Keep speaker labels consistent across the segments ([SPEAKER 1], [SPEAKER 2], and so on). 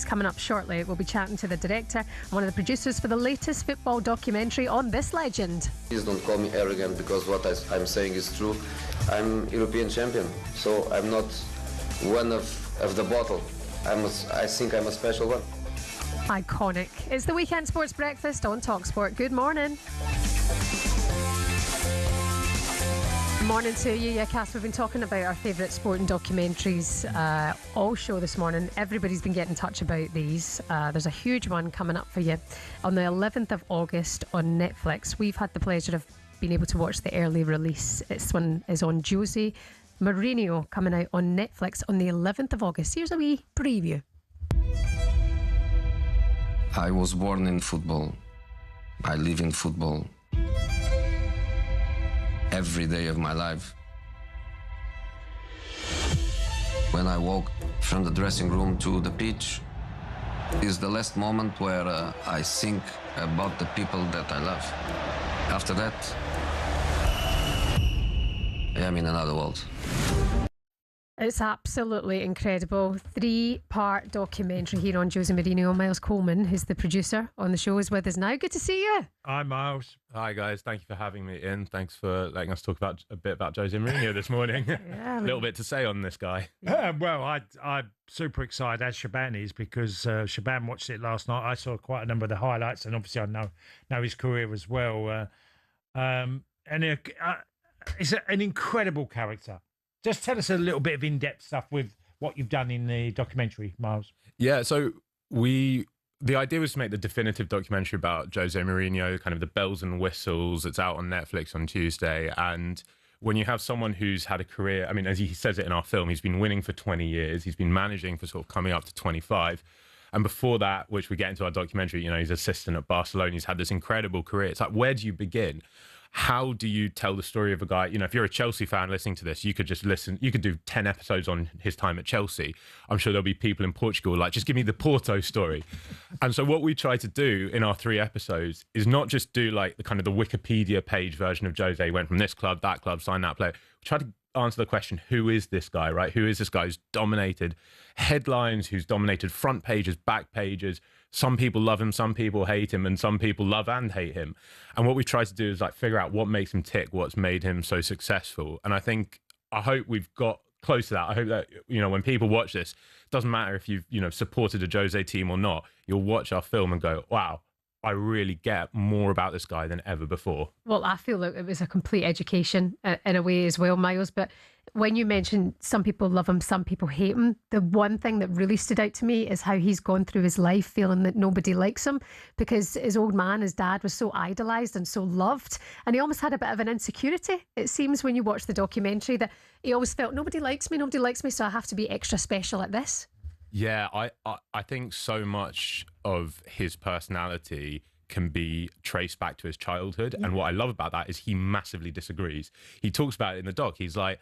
[SPEAKER 1] It's coming up shortly. We'll be chatting to the director and one of the producers for the latest football documentary on this legend.
[SPEAKER 2] Please don't call me arrogant, because what I'm saying is true. I'm European champion, so I'm not one of the bottle. I think I'm a special one.
[SPEAKER 1] Iconic. It's the Weekend Sports Breakfast on talkSPORT. Good morning. Morning to you. Yeah, Cass, we've been talking about our favourite sporting documentaries all show this morning. Everybody's been getting in touch about these. There's a huge one coming up for you on the 11th of August on Netflix. We've had the pleasure of being able to watch the early release. This one is on Jose Mourinho, coming out on Netflix on the 11th of August. Here's a wee preview.
[SPEAKER 2] I was born in football. I live in football every day of my life. When I walk from the dressing room to the pitch, is the last moment where I think about the people that I love. After that, I am in another world.
[SPEAKER 1] It's absolutely incredible. 3-part documentary here on Jose Mourinho. Miles Coleman, who's the producer on the show, is with us now. Good to see you.
[SPEAKER 3] Hi, Miles. Hi, guys. Thank you for having me in. Thanks for letting us talk a bit about Jose Mourinho this morning.
[SPEAKER 1] Yeah,
[SPEAKER 3] a little bit to say on this guy.
[SPEAKER 4] Well, I'm super excited, as Shaban is, because Shaban watched it last night. I saw quite a number of the highlights, and obviously I know his career as well. It's an incredible character. Just tell us a little bit of in-depth stuff with what you've done in the documentary, Miles.
[SPEAKER 3] Yeah, so the idea was to make the definitive documentary about Jose Mourinho, kind of the bells and whistles. It's out on Netflix on Tuesday. And when you have someone who's had a career, I mean, as he says it in our film, he's been winning for 20 years. He's been managing for sort of coming up to 25. And before that, which we get into our documentary, you know, he's assistant at Barcelona. He's had this incredible career. It's like, where do you begin? How do you tell the story of a guy? You know, if you're a Chelsea fan listening to this, you could just listen. You could do 10 episodes on his time at Chelsea. I'm sure there'll be people in Portugal like, just give me the Porto story. And so what we try to do in our 3 episodes is not just do like the kind of the Wikipedia page version of Jose, went from this club, that club, signed that player. We try to answer the question, who is this guy, right? Who is this guy who's dominated headlines, who's dominated front pages, back pages? Some people love him, some people hate him, and some people love and hate him. And what we try to do is like figure out what makes him tick, what's made him so successful. And I hope we've got close to that. I hope that, you know, when people watch this, it doesn't matter if you've, you know, supported a Jose team or not, you'll watch our film and go, wow, I really get more about this guy than ever before.
[SPEAKER 1] Well, I feel like it was a complete education in a way as well, Miles. But when you mentioned some people love him, some people hate him, the one thing that really stood out to me is how he's gone through his life feeling that nobody likes him, because his old man, his dad, was so idolised and so loved, and he almost had a bit of an insecurity. It seems when you watch the documentary that he always felt, nobody likes me, so I have to be extra special at this.
[SPEAKER 3] Yeah, I think so much of his personality can be traced back to his childhood. Yeah. And what I love about that is he massively disagrees. He talks about it in the doc. He's like,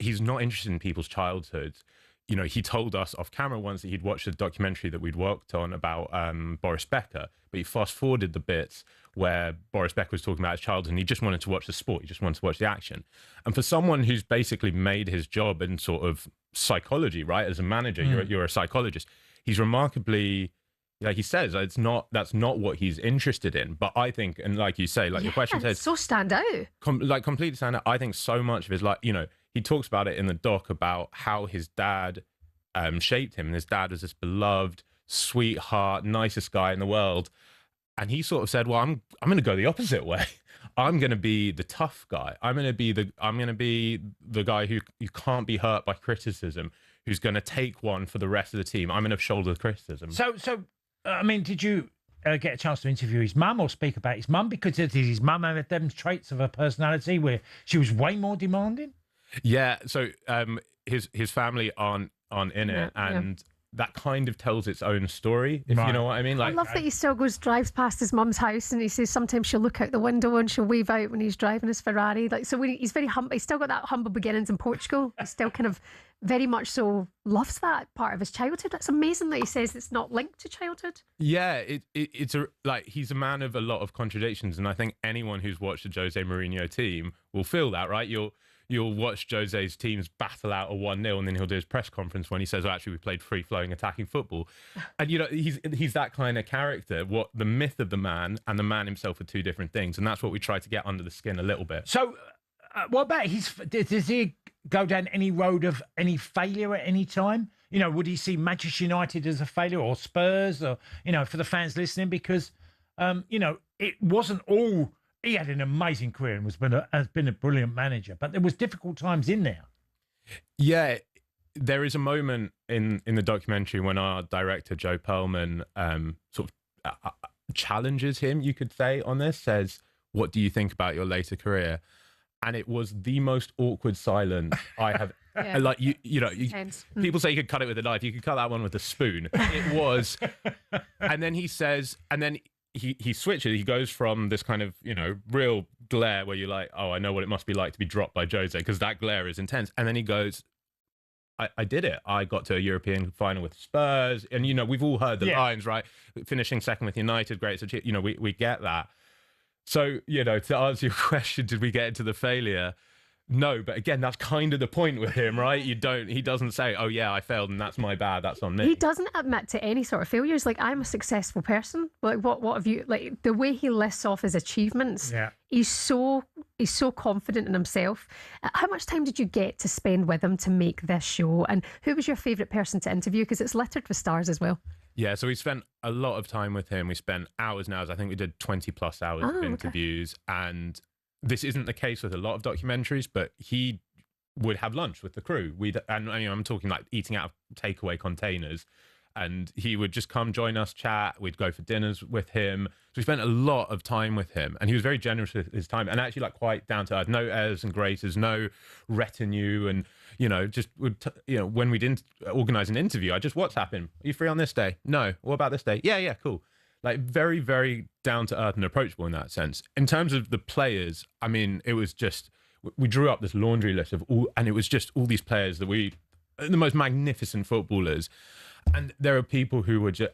[SPEAKER 3] he's not interested in people's childhoods. You know, he told us off camera once that he'd watched a documentary that we'd worked on about Boris Becker, but he fast forwarded the bits where Boris Becker was talking about his childhood and he just wanted to watch the sport. He just wanted to watch the action. And for someone who's basically made his job in sort of psychology, right? As a manager, you're a psychologist. He's remarkably, like he says, that's not what he's interested in. But I think, and like you say, like your question says,
[SPEAKER 1] so stand out.
[SPEAKER 3] Completely stand out. I think so much of his, like, you know, he talks about it in the doc about how his dad shaped him. And his dad was this beloved, sweetheart, nicest guy in the world. And he sort of said, well, I'm going to go the opposite way. I'm going to be the tough guy. I'm going to be the guy who you can't be hurt by criticism, who's going to take one for the rest of the team. I'm going to shoulder the criticism.
[SPEAKER 4] So I mean, did you get a chance to interview his mum or speak about his mum? Because did his mum have them traits of her personality where she was way more demanding?
[SPEAKER 3] Yeah. So his family aren't in it, and that kind of tells its own story, if you know what I mean. Like,
[SPEAKER 1] I love that he still drives past his mum's house and he says sometimes she'll look out the window and she'll wave out when he's driving his Ferrari. Like, so he's very humble. He's still got that humble beginnings in Portugal. He still kind of very much so loves that part of his childhood. It's amazing that he says it's not linked to childhood.
[SPEAKER 3] Yeah, it's like he's a man of a lot of contradictions, and I think anyone who's watched a Jose Mourinho team will feel that, right? you'll watch Jose's teams battle out a 1-0, and then he'll do his press conference when he says, "Oh, actually, we played free-flowing attacking football." And, you know, he's that kind of character. What the myth of the man and the man himself are two different things, and that's what we try to get under the skin a little bit.
[SPEAKER 4] So, what about does he go down any road of any failure at any time? You know, would he see Manchester United as a failure, or Spurs, or, you know, for the fans listening? Because, you know, it wasn't all... He had an amazing career and has been a brilliant manager, but there was difficult times in there.
[SPEAKER 3] Yeah, there is a moment in the documentary when our director, Joe Coleman, sort of challenges him, you could say, on this, says, "What do you think about your later career?" And it was the most awkward silence I have. Yeah. Like, you know, people say you could cut it with a knife. You could cut that one with a spoon. It was. And then he says, and then he switches. He goes from this kind of, you know, real glare where you're like, oh, I know what it must be like to be dropped by Jose, because that glare is intense. And then he goes, I did it. I got to a European final with Spurs. And, you know, we've all heard the lines, right? Finishing second with United, great. So, you know, we get that. So, you know, to answer your question, did we get into the failure? No, but again, that's kind of the point with him, right? He doesn't say, "Oh yeah, I failed and that's my bad, that's on me."
[SPEAKER 1] He doesn't admit to any sort of failures. Like, I'm a successful person. Like, what have you, like, the way he lists off his achievements, he's so confident in himself. How much time did you get to spend with him to make this show? And who was your favourite person to interview? Because it's littered with stars as well.
[SPEAKER 3] Yeah, so we spent a lot of time with him. We spent hours and hours. I think we did 20 plus hours of interviews. And this isn't the case with a lot of documentaries, but he would have lunch with the crew. And you know, I'm talking like eating out of takeaway containers. And he would just come join us, chat. We'd go for dinners with him. So we spent a lot of time with him, and he was very generous with his time, and actually like quite down to earth. No airs and graces, no retinue, and you know, just would you know, when we didn't organize an interview, I just WhatsApp him. Are you free on this day? No. What about this day? Yeah, cool. Like, very, very down to earth and approachable in that sense. In terms of the players, I mean, it was just, we drew up this laundry list of all, and it was just all these players that the most magnificent footballers. And there are people who were just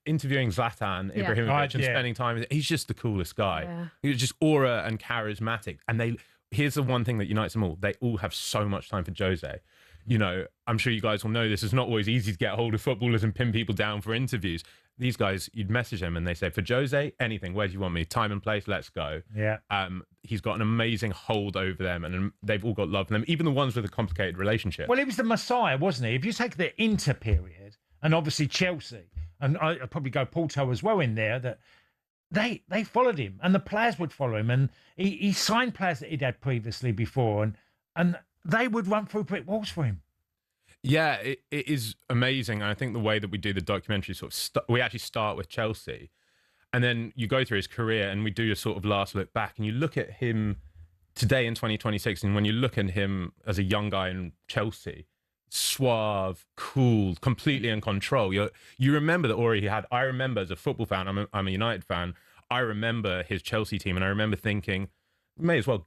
[SPEAKER 3] interviewing Zlatan Ibrahimovic and spending time with him. He's just the coolest guy. Yeah. He was just aura and charismatic. And here's the one thing that unites them all. They all have so much time for Jose. You know, I'm sure you guys will know this is not always easy to get hold of footballers and pin people down for interviews. These guys, you'd message them and they say, "For Jose, anything. Where do you want me? Time and place. Let's go."
[SPEAKER 4] Yeah.
[SPEAKER 3] He's got an amazing hold over them, and they've all got love for them. Even the ones with a complicated relationship.
[SPEAKER 4] Well, he was the Messiah, wasn't he? If you take the Inter period, and obviously Chelsea, and I'd probably go Porto as well in there, that they followed him, and the players would follow him, and he signed players that he'd had previously before, and they would run through brick walls for him.
[SPEAKER 3] Yeah, it is amazing. And I think the way that we do the documentary, we actually start with Chelsea, and then you go through his career, and we do a sort of last look back, and you look at him today in 2026, and when you look at him as a young guy in Chelsea, suave, cool, completely in control. You remember the aura he had. I remember as a football fan, I'm a United fan, I remember his Chelsea team, and I remember thinking, may as well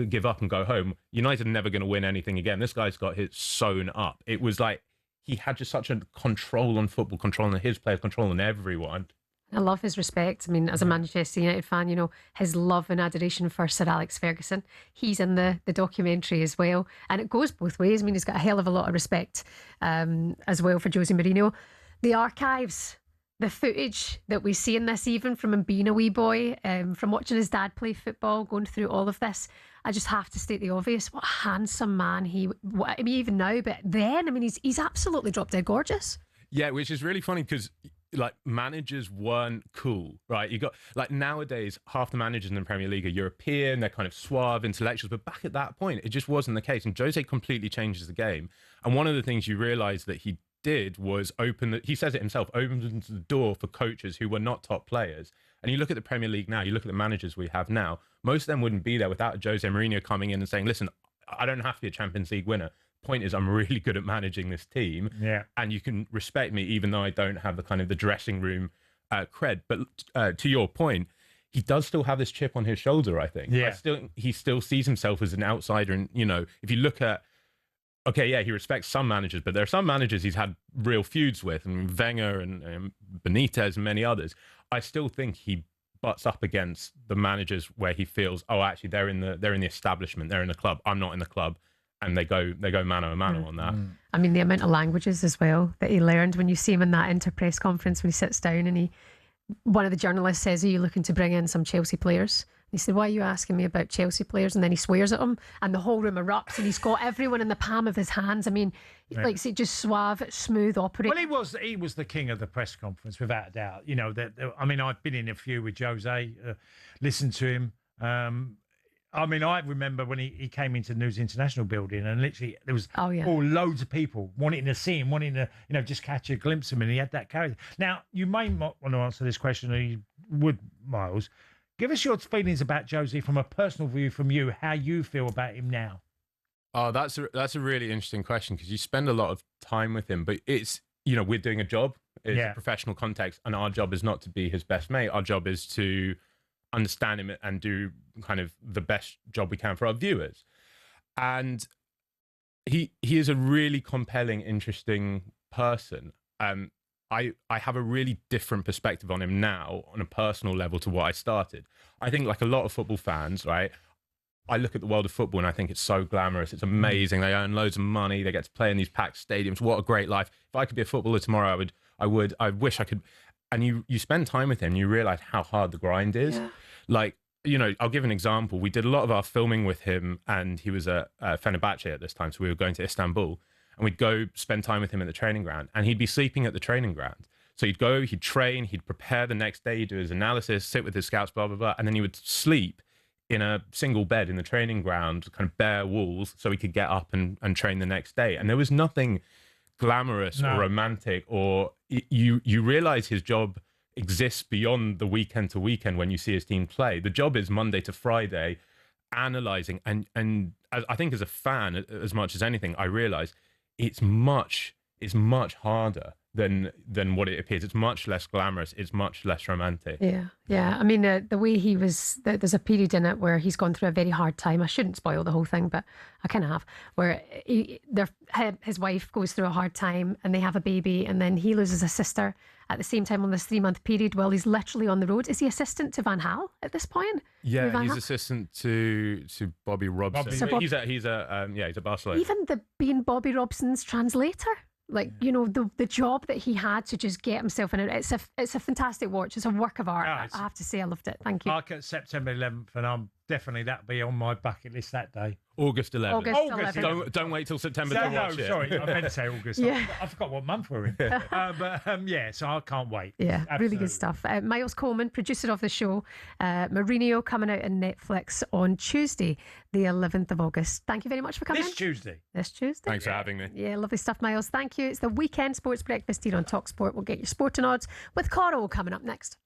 [SPEAKER 3] give up and go home. United are never going to win anything again. This guy's got his sewn up. It was like he had just such a control on football, control on his players, control on everyone.
[SPEAKER 1] I love his respect. I mean, as a Manchester United fan, you know, his love and adoration for Sir Alex Ferguson. He's in the documentary as well. And it goes both ways. I mean, he's got a hell of a lot of respect as well for Jose Mourinho. The archives, the footage that we see in this, even from him being a wee boy, from watching his dad play football, going through all of this, I just have to state the obvious. What a handsome man I mean, even now, but then, I mean, he's absolutely drop dead gorgeous.
[SPEAKER 3] Yeah, which is really funny because like managers weren't cool, right? You got like nowadays half the managers in the Premier League are European, they're kind of suave intellectuals, but back at that point it just wasn't the case, and Jose completely changes the game. And one of the things you realize that he did was he says it himself, opened the door for coaches who were not top players. And you look at the Premier League now, you look at the managers we have now, most of them wouldn't be there without Jose Mourinho coming in and saying, "Listen, I don't have to be a Champions League winner. Point is, I'm really good at managing this team, and you can respect me even though I don't have the kind of the dressing room cred." But to your point, he does still have this chip on his shoulder, I think.
[SPEAKER 4] Yeah.
[SPEAKER 3] He still sees himself as an outsider. And, you know, if you look at, he respects some managers, but there are some managers he's had real feuds with, and Wenger and Benitez and many others. I still think he butts up against the managers where he feels, oh, actually they're in the establishment, they're in the club, I'm not in the club, and they go mano a mano on that.
[SPEAKER 1] I mean, the amount of languages as well that he learned. When you see him in that inter-press conference, when he sits down and one of the journalists says, are you looking to bring in some Chelsea players? He said, why are you asking me about Chelsea players? And then he swears at him and the whole room erupts and he's got everyone in the palm of his hands. I mean, like say, just suave, smooth operating.
[SPEAKER 4] Well, he was the king of the press conference, without a doubt. You know, I mean, I've been in a few with Jose, listened to him. I mean, I remember when he came into the News International building and literally there was loads of people wanting to see him, wanting to, you know, just catch a glimpse of him, and he had that character. Now, you may not want to answer this question, or you would, Miles. Give us your feelings about Jose from a personal view from you, how you feel about him now.
[SPEAKER 3] Oh, that's a really interesting question, because you spend a lot of time with him, but it's, you know, we're doing a job, it's a professional context, and our job is not to be his best mate. Our job is to understand him and do kind of the best job we can for our viewers. And he is a really compelling, interesting person. I have a really different perspective on him now on a personal level to what I started. I think, like a lot of football fans, right, I look at the world of football and I think it's so glamorous. It's amazing. They earn loads of money. They get to play in these packed stadiums. What a great life. If I could be a footballer tomorrow, I wish I could. And you spend time with him and you realize how hard the grind is. Yeah. Like, you know, I'll give an example. We did a lot of our filming with him, and he was at Fenerbahce at this time. So we were going to Istanbul, and we'd go spend time with him at the training ground, and he'd be sleeping at the training ground. So he'd go, he'd train, he'd prepare the next day, he'd do his analysis, sit with his scouts, blah, blah, blah. And then he would sleep in a single bed in the training ground, kind of bare walls, so he could get up and train the next day. And there was nothing glamorous or romantic, or you realize his job exists beyond the weekend to weekend when you see his team play. The job is Monday to Friday, analysing. And I think as a fan, as much as anything, I realise it's much harder than what it appears. It's much less glamorous. It's much less romantic. Yeah. I mean, the way he was, there's a period in it where he's gone through a very hard time. I shouldn't spoil the whole thing, but I kind of have, where his wife goes through a hard time and they have a baby, and then he loses a sister at the same time on this 3-month period while he's literally on the road. Is he assistant to Van Gaal at this point? Yeah, he's assistant to Bobby Robson. He's a Barcelona.
[SPEAKER 1] Even being Bobby Robson's translator. Like, you know, the job that he had to just get himself in it. It's a fantastic watch. It's a work of art. I have to say, I loved it. Thank you.
[SPEAKER 4] Mark, at September 11th, and that'll be on my bucket list that day.
[SPEAKER 3] August 11th.
[SPEAKER 1] August 11th.
[SPEAKER 3] Don't wait till September to watch it.
[SPEAKER 4] Sorry, I meant to say August. I forgot what month we're in. So I can't wait.
[SPEAKER 1] Yeah, really good stuff. Miles Coleman, producer of the show. Mourinho coming out on Netflix on Tuesday, the 11th of August. Thank you very much for coming.
[SPEAKER 4] This Tuesday.
[SPEAKER 3] Thanks for having me.
[SPEAKER 1] Yeah, lovely stuff, Miles. Thank you. It's the Weekend Sports Breakfast here on talkSPORT. We'll get your sporting odds with Coral coming up next.